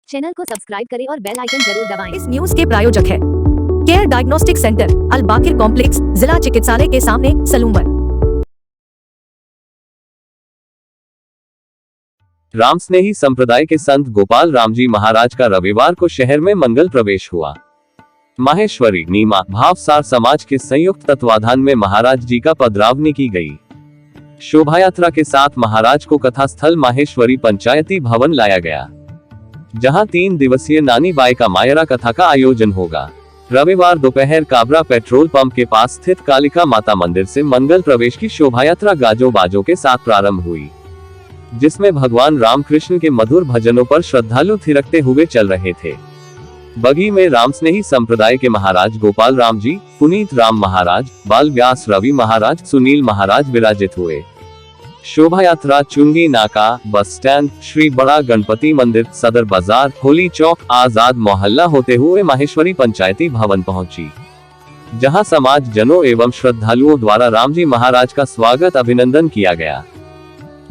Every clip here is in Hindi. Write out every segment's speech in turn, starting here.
चैनल को सब्सक्राइब करें और बेल आइकन जरूर दबाएं। इस न्यूज के प्रायोजक है केयर डायग्नोस्टिक सेंटर, अल बाकिर कॉम्प्लेक्स, जिला चिकित्सालय के सामने, सलूमर। रामस्नेही संप्रदाय के संत गोपाल रामजी महाराज का रविवार को शहर में मंगल प्रवेश हुआ। माहेश्वरी नीमा भावसार समाज के संयुक्त तत्वाधान में महाराज जी का पधरावनी की गई। शोभायात्रा के साथ महाराज को कथा स्थल माहेश्वरी पंचायती भवन लाया गया, जहां 3 दिवसीय नानी बाई का मायरा कथा का आयोजन होगा। रविवार दोपहर काबरा पेट्रोल पंप के पास स्थित कालिका माता मंदिर से मंगल प्रवेश की शोभायात्रा गाजो बाजों के साथ प्रारंभ हुई, जिसमें भगवान रामकृष्ण के मधुर भजनों पर श्रद्धालु थिरकते हुए चल रहे थे। बगी में रामस्नेही संप्रदाय के महाराज गोपाल राम जी, पुनीत राम महाराज, बाल व्यास रवि महाराज, सुनील महाराज विराजित हुए। शोभायात्रा चुंगी नाका, बस स्टैंड, श्री बड़ा गणपति मंदिर, सदर बाजार, होली चौक, आजाद मोहल्ला होते हुए माहेश्वरी पंचायती भवन पहुंची, जहां समाज जनों एवं श्रद्धालुओं द्वारा रामजी महाराज का स्वागत अभिनंदन किया गया।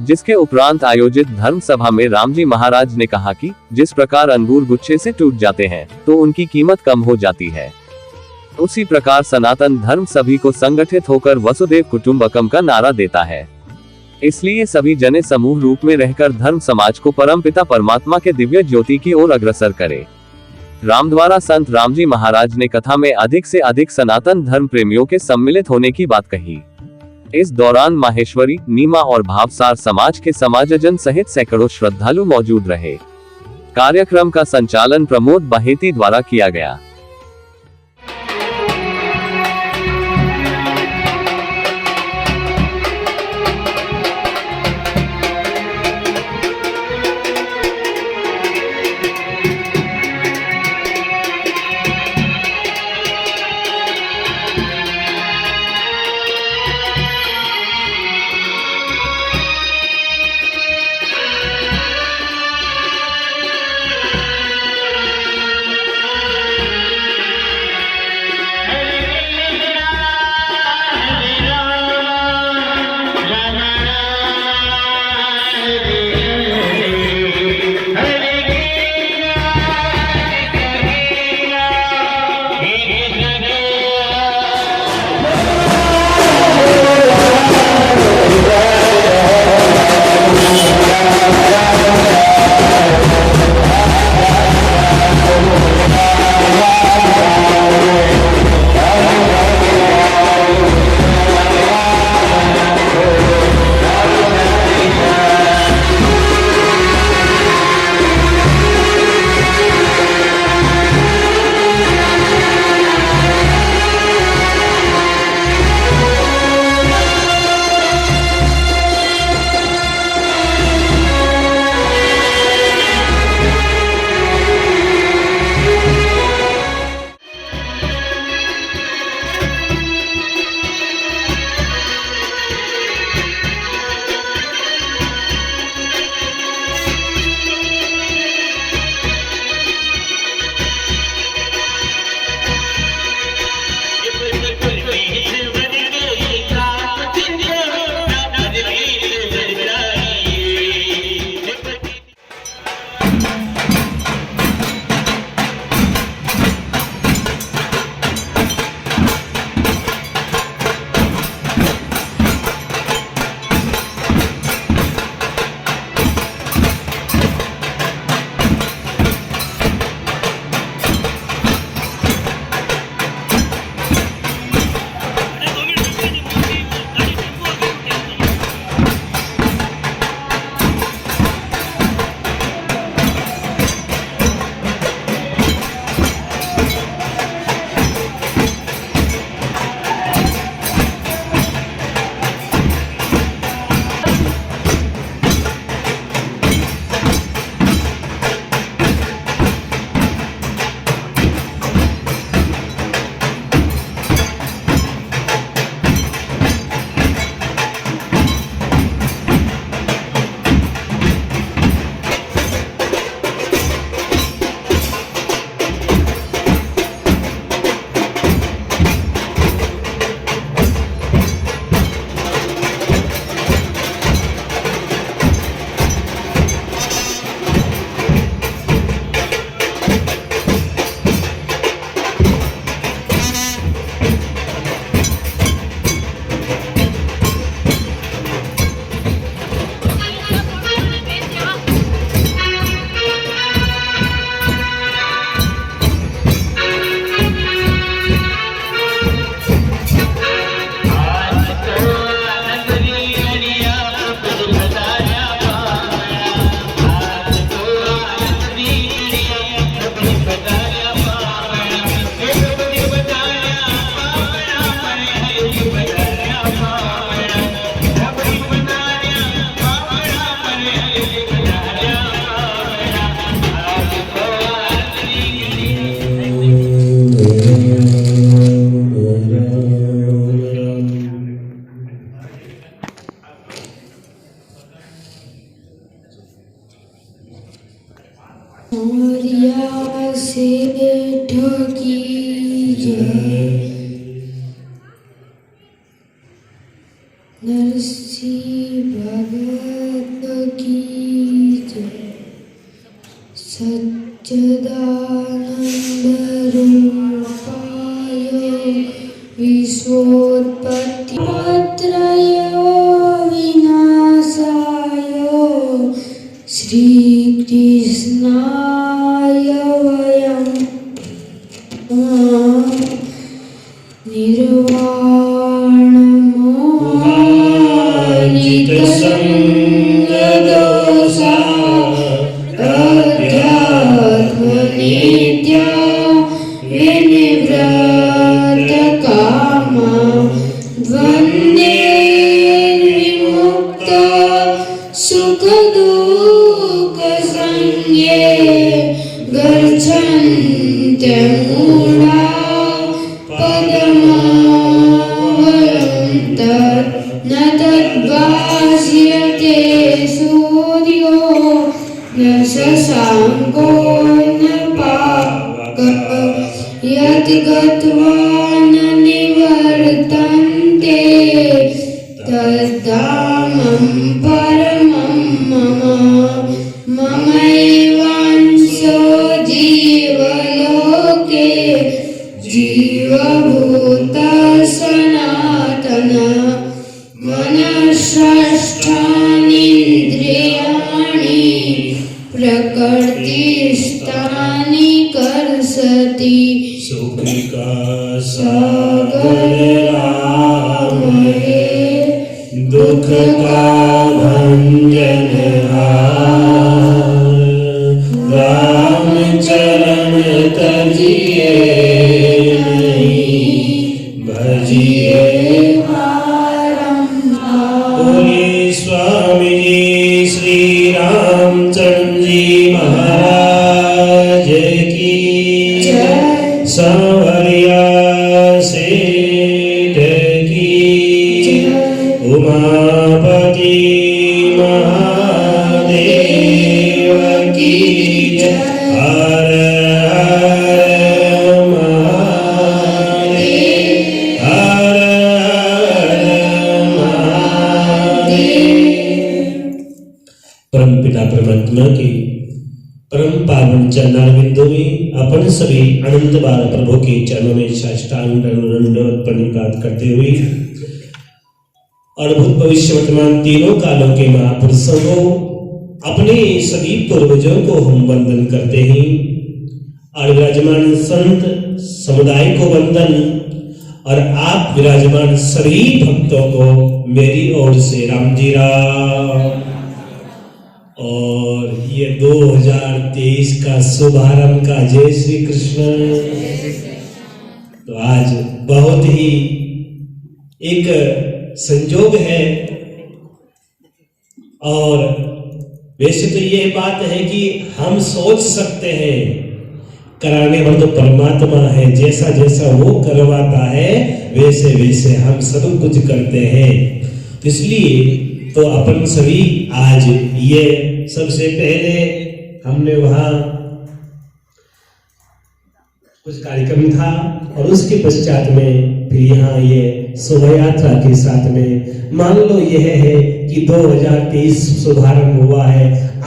जिसके उपरांत आयोजित धर्म सभा में रामजी महाराज ने कहा कि जिस प्रकार अंगूर गुच्छे से टूट जाते हैं तो उनकी कीमत कम हो जाती है, उसी प्रकार सनातन धर्म सभी को संगठित होकर वसुदेव कुटुंबकम का नारा देता है। इसलिए सभी जने समूह रूप में रहकर धर्म समाज को परमपिता परमात्मा के दिव्य ज्योति की ओर अग्रसर करे। रामद्वारा संत रामजी महाराज ने कथा में अधिक से अधिक सनातन धर्म प्रेमियों के सम्मिलित होने की बात कही। इस दौरान माहेश्वरी, नीमा और भावसार समाज के समाजजन सहित सैकड़ों श्रद्धालु मौजूद रहे। कार्यक्रम का संचालन प्रमोद बाहेती द्वारा किया गया। करिया सेठ की जय, नरसिंह भगत की जय, सच्चिदानंद रूपाय विश्वोत्पत्ति त्रयो विनाशाय श्री कृष्णाय वयं निर्वाणमोहितसंगदोषा अध्यात्मनित्या विनिवृत्तकामा द्वन्द्वैर्विमुक्ता सुखदुःखसंज्ञे गच्छन्त्यमूढा पदमावयं न तद्भास्यते सूर्यो न शशाङ्को न पावकः यत् गत्वा न निवर्तन्ते तद्धामं परमं मम ममैवांशो जीवलोके जीवभूतः सनातनः मनःषष्ठानीन्द्रियाणि प्रकृतिस्थानि कर्षति सुखिका सागररामहे दुख का भंजनहार राम चरण तजिए नहीं भजिए बोले स्वामी जी श्री रामचंद्र जी महाराज की जय, सांवरिया सेठ की जय, उमापति महादेव की जय। हर हर महादेव, हर हर महादेव। परमपिता परमात्मा की परम पावन चरणारविंदों में अपन सभी अनंत बार प्रभु के चरणों में साष्टांग दंडवत प्रणिपात करते हुए और भूत भविष्य वर्तमान तीनों कालों के महापुरुषों को अपने सभी पूर्वजों को हम वंदन करते हैं और विराजमान संत समुदाय को वंदन और आप विराजमान सभी भक्तों को मेरी ओर से राम जी राम। और ये 2023 का शुभारंभ का जय श्री कृष्ण। तो आज बहुत ही एक संजोग है और वैसे तो ये बात है कि हम सोच सकते हैं कराने वाला तो परमात्मा है, जैसा जैसा वो करवाता है वैसे वैसे हम सब कुछ करते हैं। तो इसलिए तो अपन सभी आज ये सबसे पहले हमने वहाँ कुछ कार्यक्रम था और उसके पश्चात में फिर यहाँ ये शोभा यात्रा के साथ में मान लो यह है कि 2023 शुभारंभ हुआ है।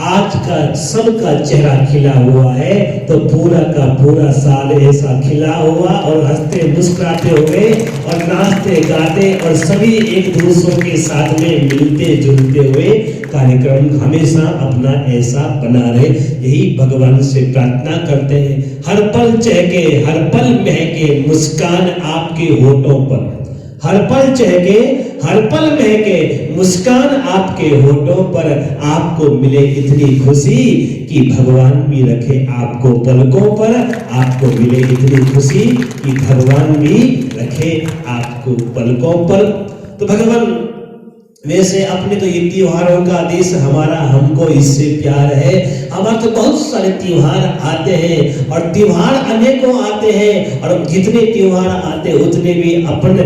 आज का सबका चेहरा खिला हुआ है तो पूरा का पूरा साल ऐसा खिला हुआ और हंसते मुस्कुराते हुए और नाचते गाते और सभी एक दूसरों के साथ में मिलते जुलते हुए कार्यक्रम हमेशा अपना ऐसा बना रहे, यही भगवान से प्रार्थना करते हैं। हर पल चहके हर पल महके मुस्कान आपके होठों पर, हर पल चहके हर पल महके मुस्कान आपके होठों पर, आपको मिले इतनी खुशी कि भगवान भी रखे आपको पलकों पर, आपको मिले इतनी खुशी कि भगवान भी रखे आपको पलकों पर। तो भगवान वैसे अपने तो ये त्योहारों का देश हमारा, हमको इससे प्यार है। हमारे तो बहुत सारे त्योहार आते हैं और त्योहार अनेकों आते हैं और जितने त्योहार आते हैं उतने भी अपन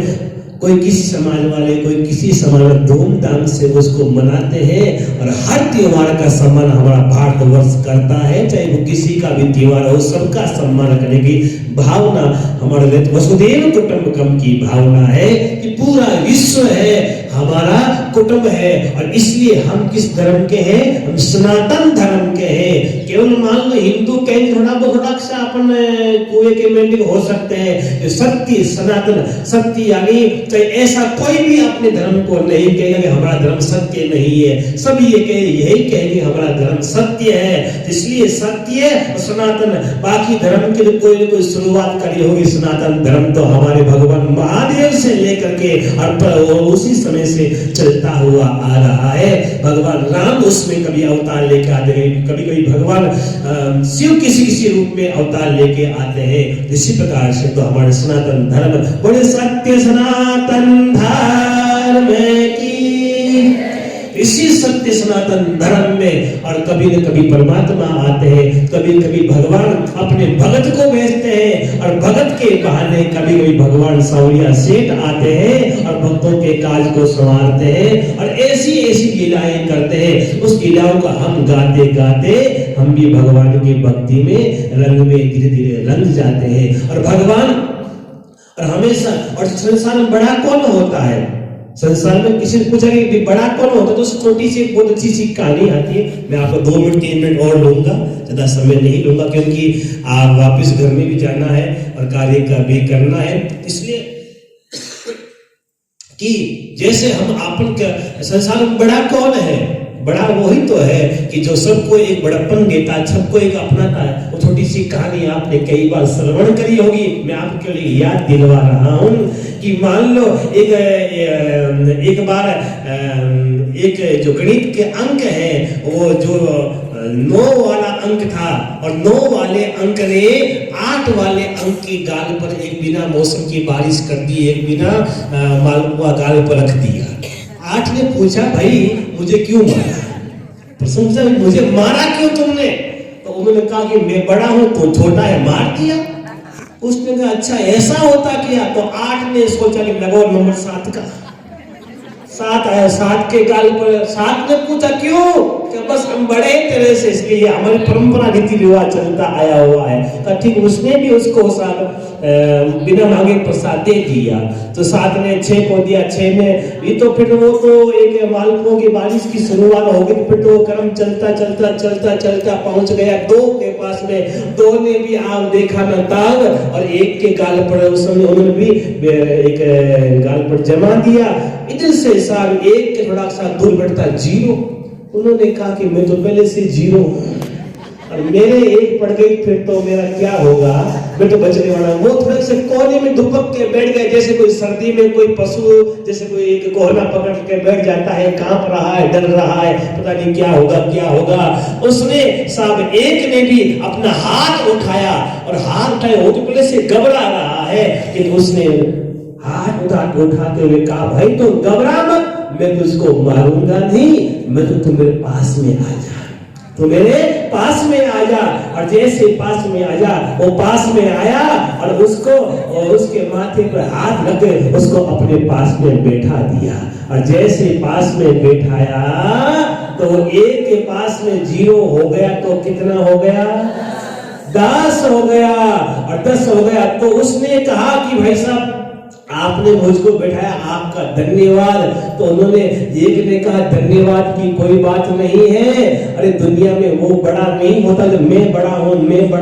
कोई किसी समाज वाले, कोई किसी समाज में धूमधाम से उसको मनाते हैं और हर त्योहार का सम्मान हमारा भारतवर्ष करता है, चाहे वो किसी का भी त्योहार हो, सबका सम्मान करने की भावना हमारे वसुधैव कुटुंबकम की भावना है कि पूरा विश्व है हमारा कुटुंब है। और इसलिए हम किस धर्म के हैं? हम सनातन धर्म के हैं। केवल मान लो हिंदू कहेंगे थोड़ा बहुत सा अपन कुएं के मेंढक हो सकते हैं, सत्य सनातन सत्य यानी चाहे ऐसा कोई भी अपने धर्म को नहीं कहेगा कि हमारा धर्म सत्य नहीं है। सब ये यही कहेंगे हमारा धर्म सत्य है। इसलिए सत्य और सनातन, बाकी धर्म के कोई न कोई शुरुआत करी होगी। सनातन धर्म तो हमारे भगवान महादेव से लेकर के उसी समय से चलता हुआ आ रहा है। भगवान राम उसमें कभी अवतार लेके आते हैं, कभी कभी भगवान शिव किसी रूप में अवतार लेके आते हैं। इसी प्रकार से तो हमारे सनातन धर्म बड़े सत्य सनातन धर्म की, इसी सत्य सनातन धर्म में और कभी न कभी परमात्मा आते हैं, कभी कभी भगवान अपने भगत को भेजते हैं और भगत के बहाने कभी कभी भगवान सावरिया सेठ आते हैं और भक्तों के काज को संवारते हैं और ऐसी ऐसी लीलाएं करते हैं। उस लीलाओं का हम गाते गाते हम भी भगवान की भक्ति में रंग में धीरे धीरे रंग जाते हैं। और भगवान और हमेशा, और संसार में बड़ा कौन होता है? संसार में किसी ने पूछा कि बड़ा कौन होता है, तो छोटी सी बहुत अच्छी सी कहानी आती है। मैं आपको 2 मिनट 3 मिनट और लूंगा, ज्यादा समय नहीं लूंगा, क्योंकि आप वापस घर में भी जाना है और कार्य का भी करना है। इसलिए कि जैसे हम आपन का संसार में बड़ा कौन है? बड़ा वही तो है कि जो सबको एक बड़प्पन देता है, सबको एक अपनाता है। वो छोटी सी कहानी आपने कई बार श्रवण करी होगी, मैं आपके लिए याद दिलवा रहा हूं कि मान लो एक बार एक जो गणित के अंक है, वो जो 9 वाला अंक था और 9 वाले अंक ने 8 वाले अंक की गाल पर एक बिना मौसम की बारिश कर दी, एक बिना मालपुआ गाल पर रख दिया। 8 ने पूछा, भाई मुझे क्यों मारा? प्रश्न पूछा, मुझे मारा क्यों तुमने? तो उन्होंने कहा कि मैं बड़ा हूं तो छोटा है, मार दिया। उसने कहा अच्छा ऐसा होता क्या? तो 8 ने सोचा कि लगाओ नंबर 7 का। 7 आया, 7 के गाल पर। 7 ने पूछा क्यों? कि बस हम बड़े तेरे से, इसलिए हमारी परंपरा रीति रिवाज चलता आया हुआ है। तो ठीक उसने भी उसको बिना मांगे प्रसाद दे दिया। तो 7 ने 6 को दिया, 6 ने भी, तो फिर वो तो एक मालपुओं की बारिश की शुरुआत हो गई। फिर तो क्रम चलता चलता चलता चलता पहुंच गया 2 के पास में। 2 ने भी आप देखा न ताल और 1 के गाल पर उस समय उन्होंने भी एक गाल पर जमा दिया। इधर से साल 1 के थोड़ा सा दूर बैठता 0। उन्होंने कहा कि मैं तो पहले से 0 और मेरे 1 पड़ गई, फिर तो मेरा क्या होगा? मैं तो बचने वाला। वो थोड़े से कोने में दुबक के बैठ गए, जैसे कोई सर्दी में कोई पशु जैसे कोई एक कोहना पकड़ के बैठ जाता है, कांप रहा है, डर रहा है, पता नहीं क्या होगा क्या होगा। उसने साहब 1 ने भी अपना हाथ उठाया और हाथ उठाए, वो तो पहले से घबरा रहा है कि उसने हाथ उठाते हुए कहा, भाई तो घबरा मत, मैं तुझको मारूंगा नहीं, मैं तो तुम मेरे पास में आ जा, तो मेरे पास में आ जा। और जैसे पास में आ जा, वो पास में आया और उसको और उसके माथे पर हाथ रख के उसको अपने पास में बैठा दिया। और जैसे पास में बैठाया तो 1 के पास में 0 हो गया, तो कितना हो गया? 10 हो गया। और 10 हो गया तो उसने कहा कि भाई साहब आपने मुझको बैठाया, आपका धन्यवाद। तो उन्होंने 1 ने कहा धन्यवाद की कोई बात नहीं है, अरे दुनिया में वो बड़ा नहीं होता जो मैं बड़ा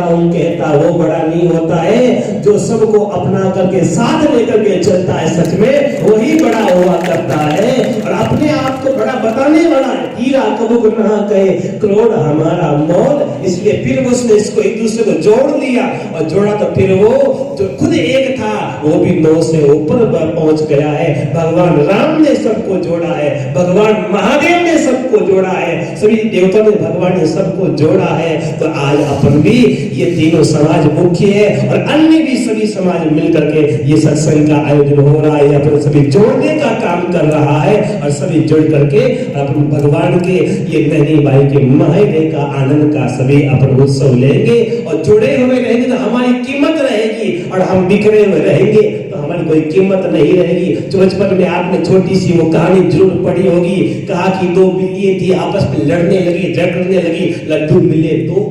हूँ कहता, वो बड़ा नहीं होता है। जो सबको अपना करके साथ लेकर के चलता है, सच में वही बड़ा हुआ करता है और अपने आप को बड़ा बताने वाला है। हीरा कबूक ना कहे करोड़ हमारा मोल। इसलिए फिर उसने इसको एक दूसरे को जोड़ दिया और जोड़ा तो फिर वो जो खुद 1 था वो भी 9 से ऊपर पहुंच गया है। भगवान राम ने सबको जोड़ा है, भगवान महादेव ने सबको जोड़ा है, सभी देवताओं ने भगवान ने सबको जोड़ा है। तो आज अपन भी ये तीनों समाज मुख्य है और अन्य भी सभी समाज मिलकर के ये सत्संग का आयोजन हो रहा है, अपन सभी जोड़ने का काम कर रहा है और सभी जुड़ करके अपन भगवान के ये नैनी बाई के महादेव का आनंद का सभी अपन उत्सव लेंगे और जुड़े हुए रहेंगे तो हमारी कीमत रहेगी और हम बिखरे हुए रहेंगे तो हमारी कोई कीमत नहीं रहेगी। जो बचपन में आपने छोटी सी वो कहानी जरूर पढ़ी होगी, कहा कि दो बिल्लियां थी आपस में लड़ने लगी, झगड़ने लगी, लड्डू मिले तो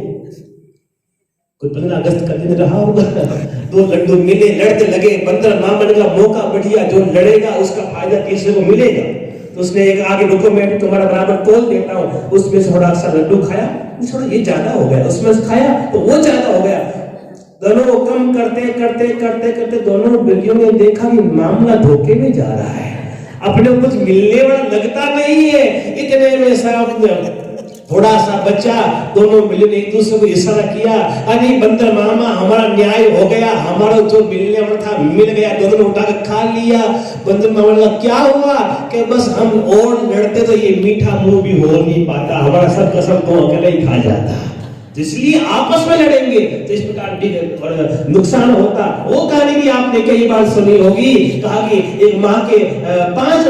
कोई 15 अगस्त का दिन रहा होगा, दो लड्डू मिले, लड़ते लगे, बंदर मामन का मौका बढ़िया, जो लड़ेगा उसका फायदा तीसरे को मिलेगा। तो उसने एक आगे रुको, मैं तुम्हारा बराबर तोल देता हूँ, उसमें से थोड़ा सा लड्डू खाया, थोड़ा ये ज्यादा हो गया, उसमें से खाया तो वो ज्यादा हो गया। दोनों कम करते करते करते करते दोनों बिल्लियों ने देखा कि मामला धोखे में जा रहा है, अपने कुछ मिलने वाला लगता नहीं है। इतने में साहब थोड़ा सा बच्चा, दोनों मिलने एक दूसरे को इशारा किया, अरे बंदर मामा हमारा न्याय हो गया, हमारा जो मिलने वाला था मिल गया, दोनों ने उठा कर खा लिया। बंदर मामा का क्या हुआ कि बस हम और लड़ते तो ये मीठा मुंह भी हो नहीं पाता, हमारा सब का सब तो अकेले ही खा जाता, इसलिए आपस में लड़ेंगे तो इस प्रकार नुकसान होता। वो कहानी भी आपने कई बार सुनी होगी, कहा कि एक माँ के 5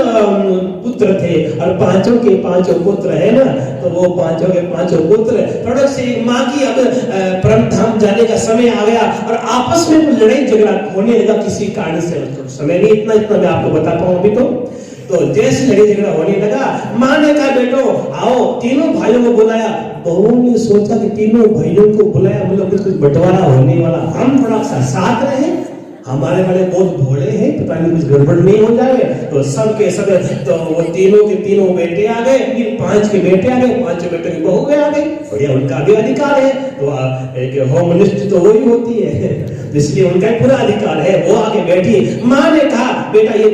पुत्र थे और पांचों के पांचों पुत्र है ना, तो वो पांचों के पांचों पुत्र थोड़ा से माँ की अब परम धाम जाने का समय आ गया और आपस में लड़ाई झगड़ा होने लगा किसी कारण से। समय नहीं इतना मैं आपको बता पाऊं अभी तो जैसे लड़ाई झगड़ा होने लगा, माँ ने कहा बेटो आओ, तीनों भाइयों को बुलाया। बहुओं ने सोचा कि तीनों भाइयों को बुलाया मतलब कुछ बंटवारा होने वाला, हम थोड़ा सा साथ रहे, हमारे वाले बहुत भोले हैं, पता नहीं कुछ गड़बड़ नहीं हो जाए। तो सब के सब तो वो तीनों के तीनों बेटे आ गए, फिर 5 के बेटे आ गए, 5 बेटे की बहू आ गई, बढ़िया उनका भी अधिकार है। तो एक होम मिनिस्ट्री तो वही होती है, इसलिए उनका पूरा अधिकार है। वो आके बैठी, माँ ने कहा बेटा ये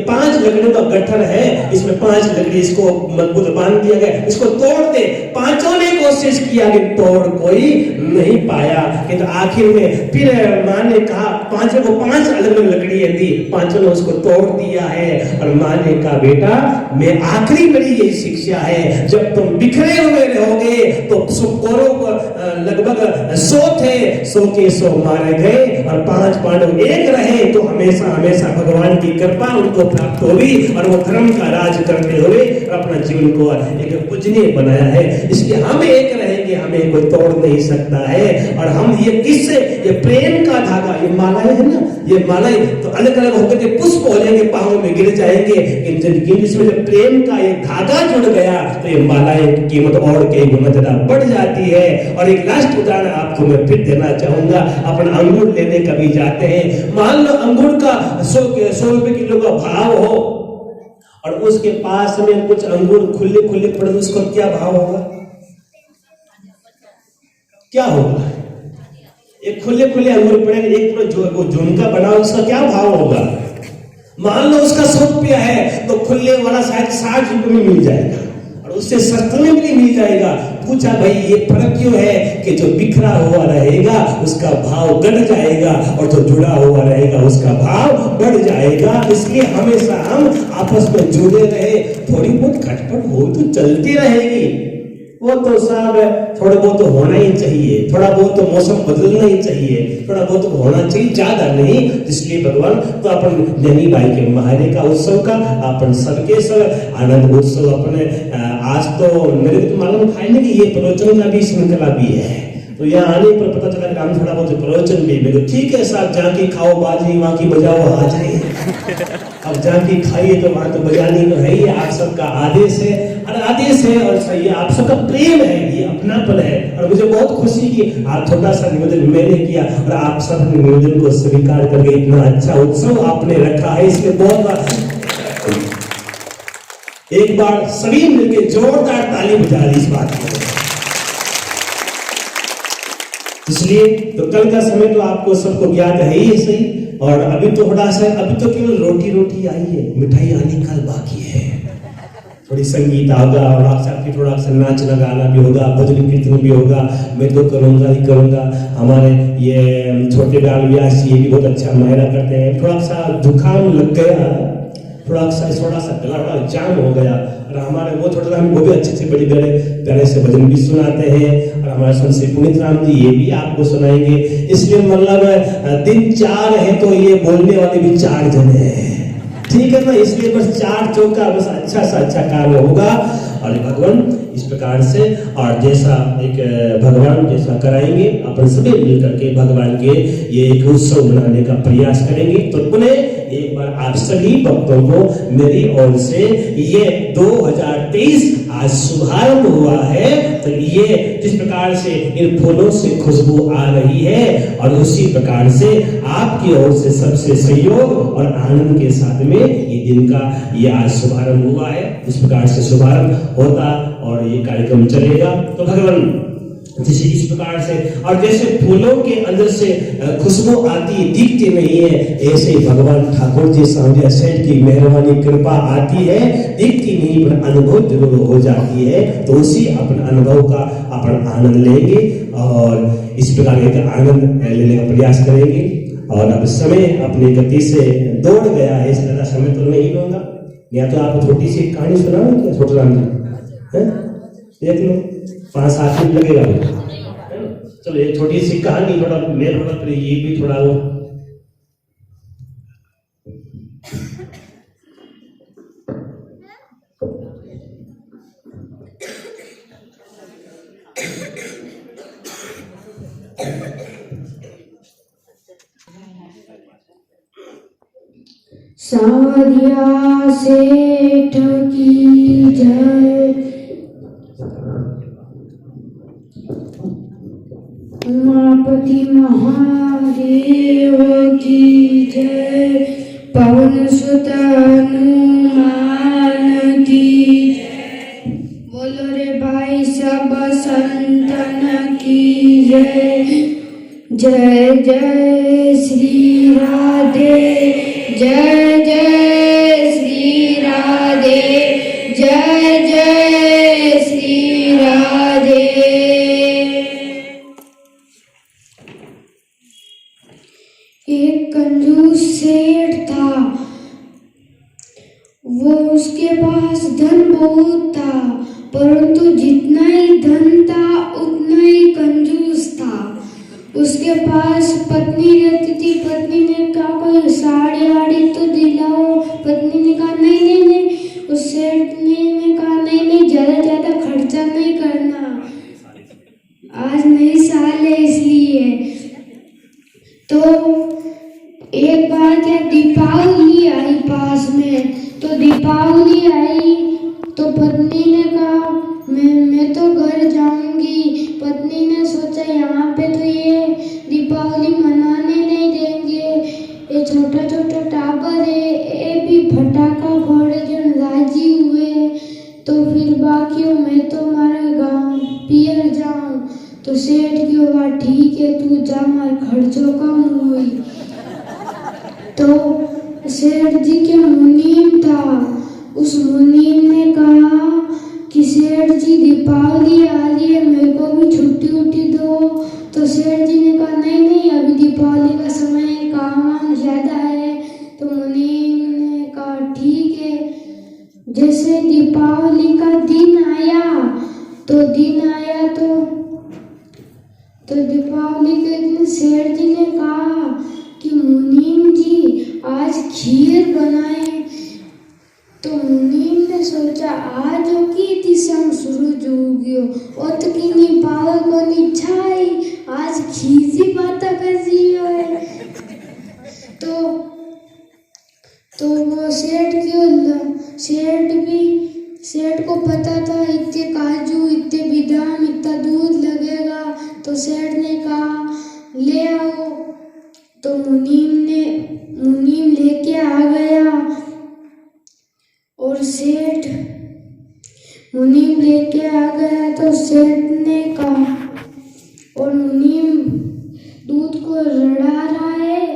5 लकड़ियों का गट्ठर है, इसमें 5 लकड़ी इसको मजबूत बांध दिया गया, इसको तोड़ दे। पांचों ने कोशिश किया कि तोड़ कोई नहीं पाया, किंतु आखिर में फिर माँ ने कहा, पांचों को 5 अलग अलग लकड़ियां दी, पांचों ने उसको तोड़ दिया है। और माँ ने कहा बेटा मैं आखिरी मेरी यही शिक्षा है, जब तुम बिखरे हुए रहोगे तो लगभग 100 थे, 100 के 100 मारे गए और 5 पांडव एक रहे, तो हमेशा हमेशा भगवान की कृपा उनको प्राप्त होगी और वो धर्म का राज करते हुए अपना जीवन को एक पूजनीय बनाया है। इसलिए हम एक रहेंगे, हमें कोई तोड़ नहीं सकता है। और हम ये किससे, ये प्रेम का धागा, ये मालाएं है ना, ये मालाएं तो अलग अलग होकर के पुष्प हो जाएंगे, पांव में गिर जाएंगे, इसमें जब प्रेम का ये धागा जुड़ गया तो ये मालाएं की कीमत और कई गुना ज्यादा बढ़ जाती है। और एक लास्ट उदाहरण आपको मैं फिर देना चाहूंगा, अपन अंगूर लेने कभी जाते हैं, मान लो अंगूर का 100 रुपए किलो का भाव हो और उसके पास में कुछ अंगूर खुले खुले पड़े, उसको क्या भाव होगा, क्या होगा? एक खुले खुले अंगूर पड़े, एक पूरा झुमका बना, उसका क्या भाव होगा? मान लो उसका 100 रुपया है तो खुले वाला शायद 60 रुपए में मिल जाएगा और उससे सस्ते में भी मिल जाएगा। पूछा भाई ये फर्क क्यों है कि जो बिखरा हुआ रहेगा उसका भाव घट जाएगा और जो जुड़ा हुआ रहेगा उसका भाव बढ़ जाएगा। इसलिए हमेशा हम आपस में जुड़े रहे, थोड़ी बहुत खटपट हो तो चलती रहेगी, वो तो साहब थोड़ा बहुत तो होना ही चाहिए, थोड़ा बहुत तो मौसम बदलना ही चाहिए, थोड़ा बहुत तो होना चाहिए, ज्यादा नहीं। इसलिए भगवान तो अपन नैनी भाई के महारे का उत्सव का अपन सबके सब आनंद उत्सव अपने आज तो मेरे को तो मालूम था ना कि ये प्रवचन का भी श्रृंखला भी है, तो यहाँ आने पर पता चला कि हम थोड़ा बहुत प्रवचन भी मेरे ठीक है साहब, जहाँ की खाओ बाजी वहाँ की बजाओ हाजरी, अब जहाँ की खाइए तो वहाँ तो बजानी तो है ही, आप सबका आदेश है और आदेश है और सही है, आप सबका प्रेम है, ये अपनापन है। और मुझे बहुत खुशी की आप छोटा सा निवेदन मैंने किया और आप सब निवेदन को स्वीकार करके इतना अच्छा उत्सव आपने रखा है, इसलिए बहुत एक बार सभी मिलकर जोरदार ताली बजा दी इस बात को। इसलिए तो कल का समय तो आपको सबको ज्ञात है ही सही, और अभी तो थोड़ा सा, अभी तो केवल रोटी आई है, मिठाई आने कल बाकी है, थोड़ी संगीत होगा और थोड़ा सा नाचना गाना भी होगा, भजन कीर्तन भी होगा, मैं तो करूंगा ही करूंगा। हमारे ये छोटे बाल व्यास ये भी बहुत अच्छा मायरा करते हैं, थोड़ा सा जुकाम लग गया, थोड़ा सा गला जाम हो गया और हमारे वो थोड़ा हम वो भी अच्छे से बड़ी प्यारे से भजन भी सुनाते हैं और हमारे संत श्री पुनीत राम जी ये भी आपको सुनाएंगे। इसलिए मतलब दिन 4 है तो ये बोलने वाले भी 4 जने हैं, ठीक है ना, इसलिए बस 4 चौका बस अच्छा सा अच्छा काम होगा। और भगवान इस प्रकार से और जैसा एक भगवान जैसा कराएंगे अपन सभी मिलकर के भगवान के ये एक उत्सव मनाने का प्रयास करेंगे। तो पुनः एक बार आप सभी भक्तों को मेरी ओर से ये 2023 आज शुभारंभ हुआ है। तो ये जिस प्रकार से इन फूलों से खुशबू आ रही है और उसी प्रकार से आपकी ओर से सबसे सहयोग और आनंद के साथ में ये दिन का ये आज शुभारंभ हुआ है। इस प्रकार से शुभारंभ होता और ये कार्यक्रम चलेगा। तो भगवान जैसे इस प्रकार से और जैसे फूलों के अंदर से खुशबू आती दिखती नहीं है, ऐसे ही भगवान ठाकुर जी सामने सेठ की मेहरबानी कृपा आती है, दिखती नहीं पर अनुभव जरूर हो जाती है। तो उसी अपने अनुभव का अपन आनंद लेंगे और इस प्रकार का आनंद लेने का प्रयास करेंगे। और अब समय अपनी गति से दौड़ गया है, इस तरह समय तो नहीं लूंगा। या तो आप छोटी सी कहानी सुनाओ क्या छोटे राम जी, देख लो 5-7 मिनट लगेगा। चलो एक छोटी सी कहानी, थोड़ा मैं थोड़ा फिर ये भी थोड़ा वो सावरिया सेठ की जय, उमापति महादेव की जय, पवन सुत हनुमान की जय, बोलो रे भाई सब संतन की जय। जय जय श्री राधे, जय जय श्री राधे, जय जय श्री राधे। एक कंजूस सेठ था, वो उसके पास धन बहुत था, परंतु जितना ही धन था उतना ही कंजूस था। उसके पास पत्नी रहती थी, पत्नी ने कहा कोई साड़ी वाड़ी तो दिलाओ, पत्नी ने कहा नहीं नहीं नहीं, उस सेठ ने कहा नहीं नहीं ज्यादा खर्चा नहीं करना, आज नई साल है इसलिए। तो एक बार क्या दीपावली आई पास में, तो दीपावली आई तो पत्नी ने कहा मैं तो घर जाऊंगी। पत्नी ने सोचा यहाँ पे तो ये दीपावली मनाने नहीं देंगे, ये छोटा छोटा टाबर है, ये भी फटाका फोड़े जो राजी हुए, तो फिर बाकी मैं तो हमारे गाँव पियर जाऊं। तो सेठ की होगा ठीक है तू जा, हमारे खर्चों कम हुई। तो सेठ जी के मुनीम था, उस मुनीम ने कहा कि सेठ जी दीपावली आ रही है, मेरे को भी छुट्टी उट्टी दो। तो सेठ जी ने कहा नहीं नहीं अभी दीपावली का समय है, काम ज्यादा है। तो मुनीम ने कहा ठीक है। जैसे दीपावली का दिन आया तो दीपावली के दिन सेठ जी ने कहा कि मुनीम जी आज खीर बनाए। तो मुनीम ने सोचा आज की दिशा सूरज उगियो ओत की नी पावर को नी छाई, आज खीर की बात कर रही है। तो वो सेठ को पता था इतने काजू इतने बादाम इतना दूध लगेगा। तो सेठ ने कहा ले आओ। तो मुनीम लेके आ गया और मुनीम लेके आ गया। तो सेठ ने कहा और मुनीम दूध को रड़ा रहा है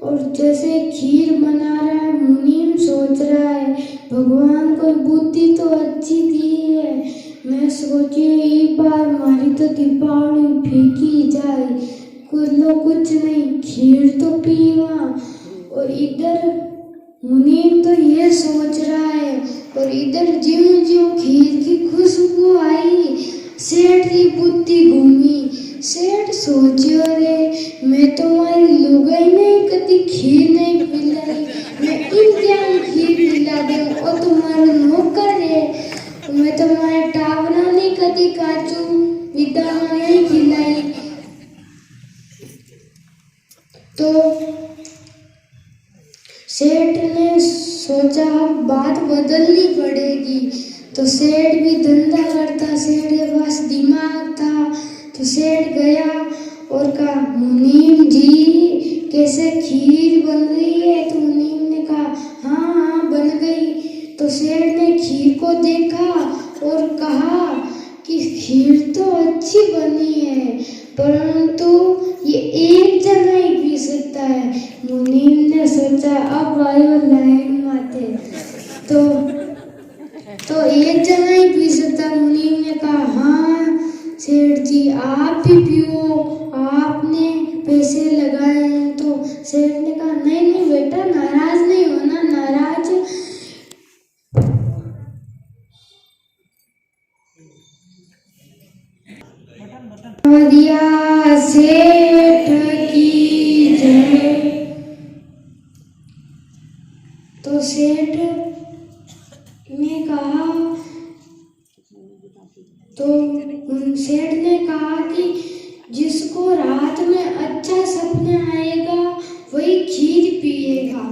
और जैसे खीर बना रहा है। मुनीम सोच रहा है भगवान को बुद्धि तो अच्छी दी है, मैं सोची एक बार हमारी तो दीपावली फीकी जाए, कुछ नहीं खीर तो पीवा। और इधर मुनीम तो ये सोच रहा है और इधर ज्यों ज्यों खीर की खुशबू आई सेठ की बुद्धि घूमी। सेठ सोचियो रे मैं तो हमारी लुगाई नहीं कभी खीर नहीं पिलाई, मैं इम्तिहान खीर पिला दूं और तुम्हारा नौकर है। तो सेठ ने सोचा अब बात बदलनी पड़ेगी। तो सेठ भी धंधा करता, सेठ के पास दिमाग था। तो सेठ गया और कहा, मुनीम जी कैसे खीर बन रही है? तो मुनीम ने कहा, हाँ हाँ बन गई। तो सेठ ने खीर को देखा और कहा कि खीर तो अच्छी बनी है, परंतु ये एक जना ही पी सकता है। मुनीम ने सोचा अब आयो लाइन माते, तो एक जना ही पी सकता। मुनीम ने कहा, हाँ सेठ जी आप भी पियो, आपने पैसे लगाए हैं। तो सेठ ने कहा, नहीं नहीं बेटा, नाराज नहीं होना, नाराज दिया सेठ की जय। तो सेठ ने कहा, सेठ ने कहा कि जिसको रात में अच्छा सपना आएगा वही खीर पिएगा।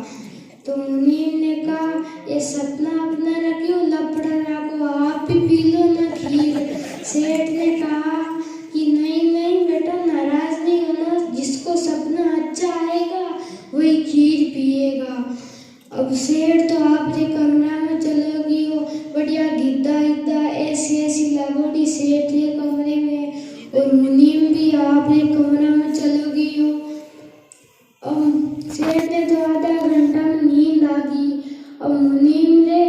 तो मुनीम ने कहा, ये सपना अपना रखियो, लपड़ा रखो, आप भी पी लो ना खीर। सेठ ने कहा कि नहीं नहीं बेटा, नाराज नहीं होना, जिसको सपना अच्छा आएगा वही खीर पिएगा। अब सेठ तो आपके कमरा में चलो गई हो, बढ़िया गिद्दा गिद्दा ऐसी ऐसी लागोड़ी सेठ के कमरे में, और मुनीम भी आपके कमरा में चलो गई हो। अब सेठ ने तो आधा घंटा में नींद आ गई। अब मुनीम ने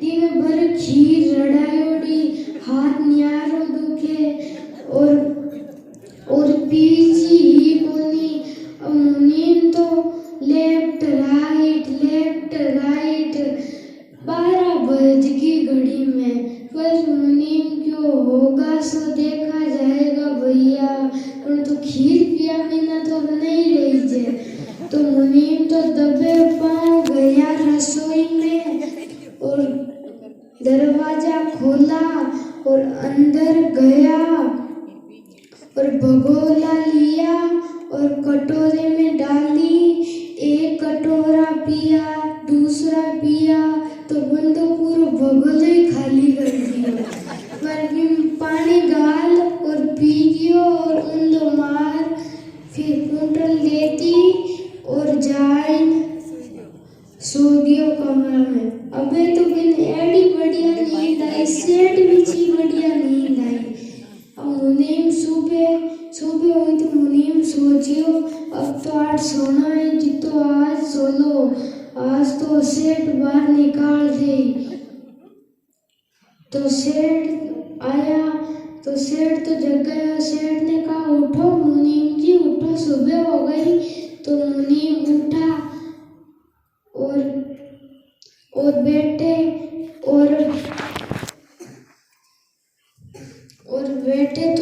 दिन भर खीर रड़ायोड़ी, हाथ न्यारो दुखे और पीछी ही कोनी। अब मुनीम तो लेफ्ट राइट 12 बज की घड़ी में, पर मुनीम क्यों होगा सो देखा जाएगा भैया, परंतु खीर पिया बिना तो नहीं रही जे। तो मुनीम तो दबे पांव गया रसोई में और दरवाजा खोला और अंदर गया और भगोला लिया और कटोरे में डाली। एक कटोरा पिया, दूसरा पिया, तो बंदो पूरा भगोला ही खाली कर दिया। पर पानी गाल और पी गयो और ऊंधो मार, फिर कुंटल देती और जाए सो गयो कमरा में। अबे तो बिन एड़ी बढ़िया नींद आई, सेठ भी छी बढ़िया नींद आई। अब मुनीम सुबह हुई तो मुनीम सोचियो, अब तो आज सोना है, जितो आज सो लो, आज तो सेठ बाहर निकाल दे। तो सेठ आया, तो सेठ तो जग गया। सेठ ने कहा, उठो मुनीम जी उठो, सुबह हो गई। तो मुनीम उठा और बैठे और बैठे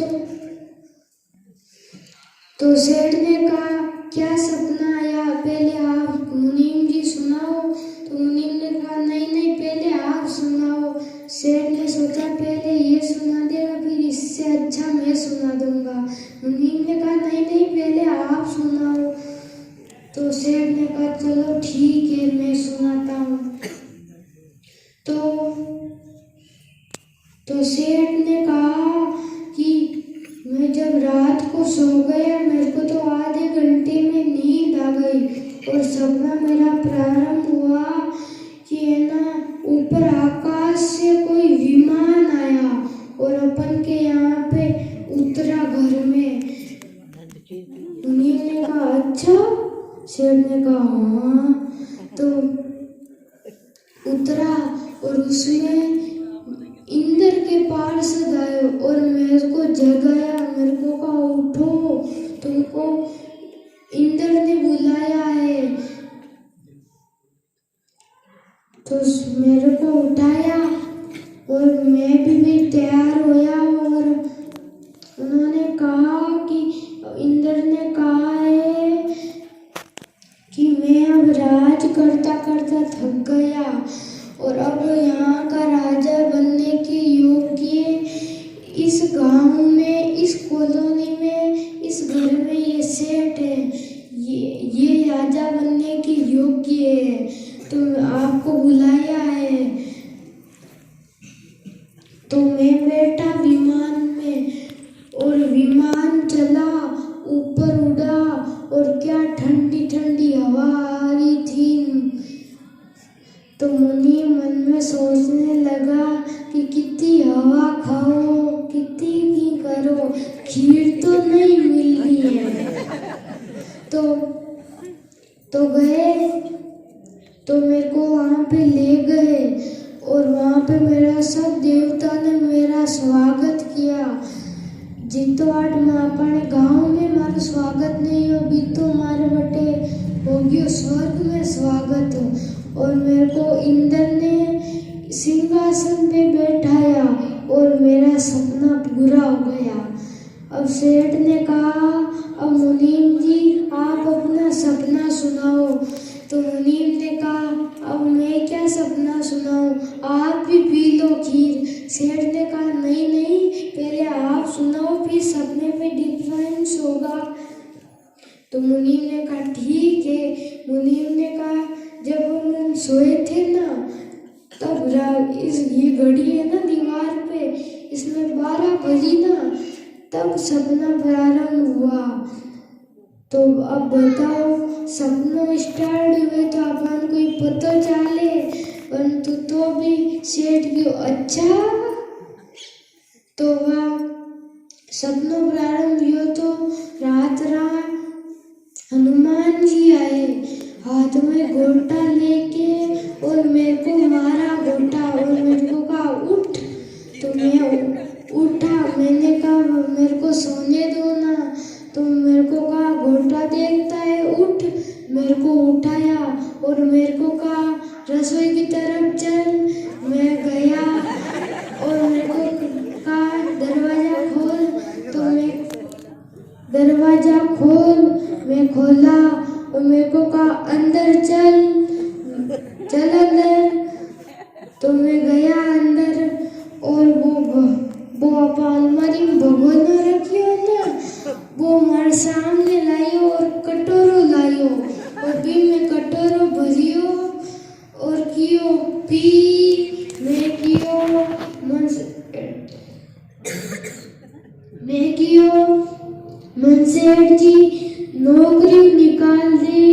तो सेठ ने कहा, क्या सपना आया, पहले आप मुनीम जी सुनाओ। तो मुनीम ने कहा, नहीं नहीं पहले आप सुनाओ। सेठ ने सोचा पहले ये सुना देगा, फिर इससे अच्छा मैं सुना दूंगा। मुनीम ने कहा, नहीं नहीं पहले आप सुनाओ। तो सेठ ने कहा, चलो ठीक है मैं सुनाता हूँ। तो सेठ ने कहा कि मैं जब रात को सो गया, मेरे को तो आधे घंटे में नींद आ गई और सपना मेरा प्रारंभ हुआ कि है ना, ऊपर आकाश से कोई विमान आया और अपन के यहाँ पे उतरा घर में। मुनीम ने कहा, अच्छा? सेठ ने कहा, हाँ। तो उतरा और उसमें इंद्र के पार्षद आए और मेरे को जगाया, मेरे को कहा, उठो, तुमको इंद्र ने बुलाया है। तो मेरे को उठाया और मैं भी तैयार होया और उन्होंने कहा कि इंद्र ने कहा है कि मैं अब राज करता करता थक गया और अब यहाँ का राजा बनने के योग्य इस गांव में, इस कॉलोनी में, इस घर में ये सेठ है, ये तो नहीं मिलनी है। तो गए, तो मेरे को वहाँ पे ले गए और वहाँ पे मेरा सब देवता ने मेरा स्वागत किया। जितो आठ में अपने गांव में मारो स्वागत नहीं हो भी तो मारे बटे हो गयो स्वर्ग में स्वागत। और मेरे को इंद्र ने सिंहासन पे बैठाया और मेरा सपना पूरा हो गया। अब सेठ ने कहा, अब मुनीम जी आप अपना सपना सुनाओ। तो मुनीम ने कहा, अब मैं क्या सपना सुनाऊं, आप भी पी लो खीर। सेठ ने कहा, नहीं नहीं, पहले आप सुनाओ फिर सपने में डिफरेंस होगा। तो मुनीम ने कहा ठीक है। मुनीम ने कहा, जब हम सोए थे ना तब ये घड़ी है ना दीवार पे, इसमें 12 बजी ना तब सपना प्रारंभ हुआ। तो अब बताओ सपनों स्टार्ट हुए तो अपन कोई पता चले, परंतु तो भी सेठ की अच्छा। तो वह सपनों प्रारंभ हुआ तो रात हनुमान जी आए हाथ में घोटा लेके और मेरे को मारा घोटा और मेरे को कहा उठ। तो मैं उठा, मैंने कहा मेरे को सोने दो ना। तो मेरे को कहा घोटा देखता है उठ। मेरे को उठाया और मेरे को कहा रसोई की तरफ चल। मैं गया और मेरे को कहा दरवाजा खोल। तो मैं दरवाजा खोल, मैं खोला और मेरे को कहा अंदर चल अंदर। तो मैं गया अंदर और वो अलमारी में भगोना रखी हो ना, वो हमारे सामने लायो और कटोरो लायो और भी मैं कटोरो भरियो और कियो पी। मैं कियो मन सेठ जी नौकरी निकाल दी।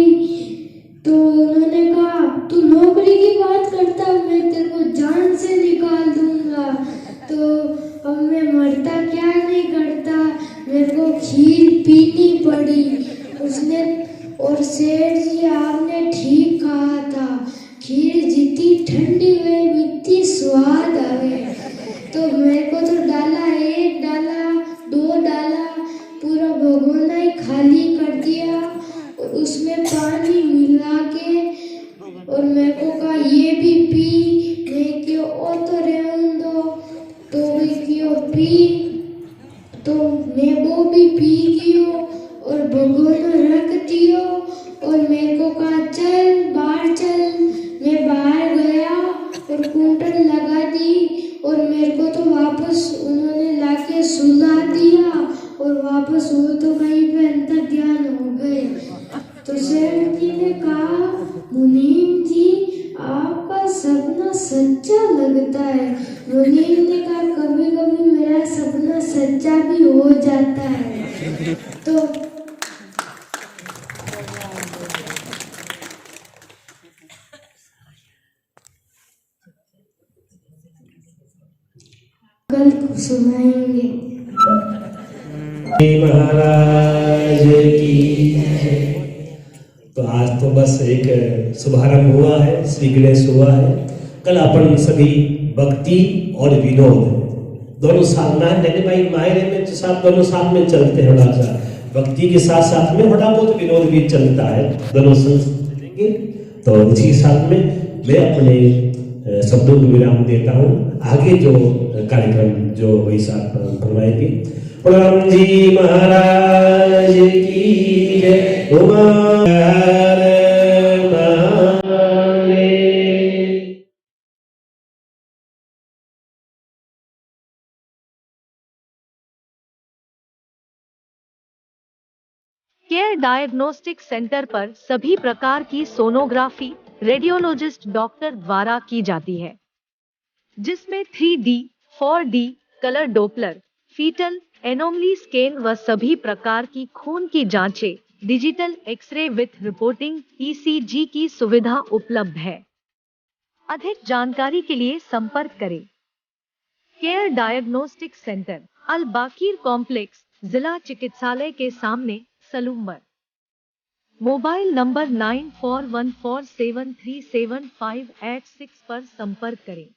तो उन्होंने कहा तू नौकरी की बात करता, मैं तेरे को जान से निकाल दूंगा। तो अब मैं मरता क्या नहीं करता, मेरे को खीर पीनी पड़ी। उसने और सेठ जी आपने ठीक कहा था, खीर जितनी ठंडी हुए इतनी स्वाद आवे। तो मेरे को तो डाला, 1 डाला 2 डाला, पूरा भगोना ही खाली कर दिया और उसमें पानी मिला के और मेरे को कहा ये भी पी। मैं क्यों ओ तो रहने दो, तो भी क्यों पी। तो मैं वो भी पी गयो और भगोना रख दियो और मेरे को कहा चल बाहर चल। मैं बाहर गया और कुंटल लगा दी और मेरे को तो वापस उन्होंने लाके सुला दिया और वापस वो तो कहीं पे अंतर ध्यान हो गए। तो सेठ जी ने कहा मुनीम जी आपका सपना सच्चा लगता है। मुनीम ने कहा कभी कभी मेरा सपना सच्चा भी हो जाता है। तो कल सुनाएंगे। महाराज की जय। तो आज तो बस एक शुभारंभ हुआ है, श्री गणेश हुआ है। कल अपन सभी भक्ति और विनोद दोनों साथ में लेने भाई मायरे में तो साथ दोनों साथ में चलते हैं। थोड़ा सा भक्ति के साथ साथ में थोड़ा बहुत विनोद भी चलता है, दोनों संग चलेंगे। तो इसी के साथ में मैं अपने शब्दों को विराम देता हूँ। आगे जो कार्यक्रम जो वैसा फरमाएगी। प्रणाम जी महाराज की जय। केयर डायग्नोस्टिक सेंटर पर सभी प्रकार की सोनोग्राफी रेडियोलॉजिस्ट डॉक्टर द्वारा की जाती है, जिसमें 3D, 4D, colour Doppler, fetal anomaly scan व सभी प्रकार की खून की जांचें, digital x ray with reporting ECG की सुविधा उपलब्ध है। अधिक जानकारी के लिए संपर्क करें। केयर डायग्नोस्टिक सेंटर, अल बाकीर कॉम्प्लेक्स, जिला चिकित्सालय के सामने सलूम्बर। मोबाइल नंबर 9414737586 पर संपर्क करें।